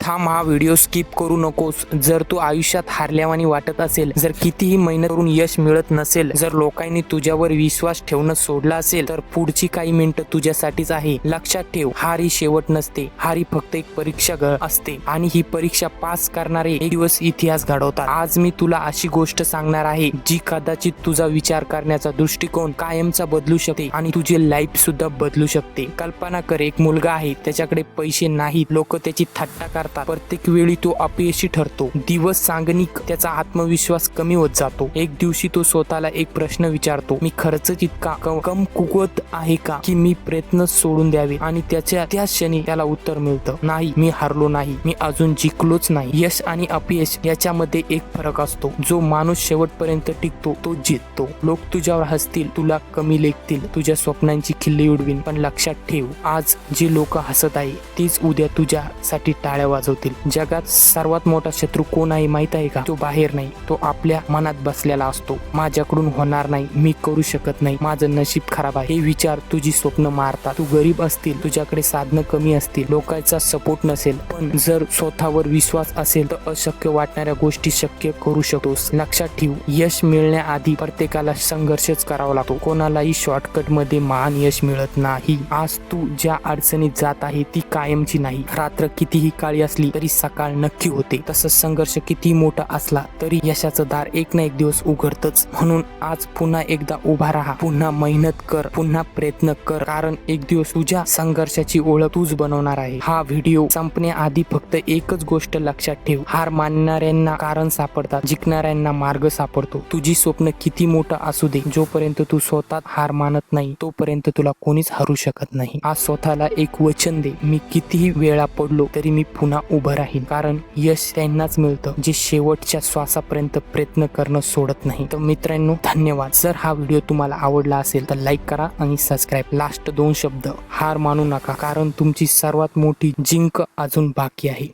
थांब, हा video skip करू नकोस। जर तू आयुष्यात हारल्यावानी वाटत असेल, जर कितीही मेहनत करून यश मिळत नसेल, जर लोकांनी तुझ्यावर विश्वास ठेवणं सोडला असेल, तर पुढची काही मिनिटं तुझ्यासाठीच आहे। लक्षात ठेव, हार ही शेवट नसते, हार ही फक्त एक परीक्षा असते आणि ही परीक्षा पास करणारे एक दिवस इतिहास घडवतात। आज मी तुला अशी गोष्ट सांगणार आहे जी कदाचित तुझा विचार करण्याचा दृष्टिकोन कायमचा बदलू शकते आणि तुझे लाईफ सुद्धा बदलू शकते। कल्पना कर, एक मुलगा आहे, त्याच्याकडे पैसे नाहीत, लोक त्याची थट्टा करतात, प्रत्येक वेळी तो अपयशी ठरतो, दिवस सांगणिक त्याचा आत्मविश्वास कमी होत जातो। एक दिवशी तो स्वतःला एक प्रश्न विचारतो, मी खरंच इतका कमकुवत आहे का की मी प्रयत्न सोडून द्यावे? आणि त्याच्या त्या क्षणी त्याला उत्तर मिळतं, नाही, मी हारलो नाही, मी अजून जिंकलोच नाही। यश आणि अपयश याच्यामध्ये एक फरक असतो, जो माणूस शेवटपर्यंत टिकतो तो जिंकतो। लोक तुझ्यावर हसतील, तुला कमी लेखतील, तुझ्या स्वप्नांची खिल्ली उडवीन, पण लक्षात ठेव, आज जे लोक हसत आहे तीच उद्या तुझ्यासाठी टाळ्या वाजवतील। जगात सर्वात मोठा शत्रू कोण आहे माहित आहे का? तो बाहेर नाही, तो आपल्या मनात बसलेला असतो। माझ्याकडून होणार नाही, मी करू शकत नाही, माझं नशीब खराब आहे, हे विचार तुझी स्वप्न मारतात। तू गरीब असतील, तुझ्याकडे साधनं कमी असतील, लोकांचा सपोर्ट नसेल, पण जर स्वतःवर विश्वास असेल तर अशक्य वाटणाऱ्या गोष्टी शक्य करू शकतोस। लक्षात ठेव, यश मिळण्याआधी प्रत्येकाला संघर्षच करावा लागतो, कोणालाही शॉर्टकट मध्ये महान यश मिळत नाही। आज तू ज्या अडचणीत जात आहे ती कायमची नाही, रात्र कितीही काळी असली तरी सकाळ नक्की होते, तसंच संघर्ष किती मोठा असला तरी यशाचं दार एक ना एक दिवस उघडतच। म्हणून आज पुन्हा एकदा उभा राहा, पुन्हा मेहनत कर, पुन्हा प्रयत्न कर, कारण एक दिवस तुझ्या संघर्षाची ओळख तूच बनवणार आहे। हा व्हिडिओ संपण्याआधी फक्त एकच गोष्ट लक्षात ठेव, हार मानणाऱ्यांना कारण सापडतात, जिंकणाऱ्यांना मार्ग सापडतो। तुझी स्वप्न किती मोठं असू दे, जोपर्यंत तू स्वतः हार मानत नाही तोपर्यंत तुला कोणीच हरू शकत नाही। आज स्वतःला एक वचन दे, मी कितीही वेळा पडलो तरी मी पुन्हा उभं राहीन, कारण यश त्यांनाच मिळतं जे शेवटच्या श्वासापर्यंत प्रयत्न करणं सोडत नाही। तर मित्रांनो, धन्यवाद। जर हा व्हिडिओ तुम्हाला आवडला असेल तर लाईक करा आणि सबस्क्राईब। लास्ट 2 शब्द, हार मानू नका, कारण तुमची सर्वात मोठी जिंक अजून बाकी आहे।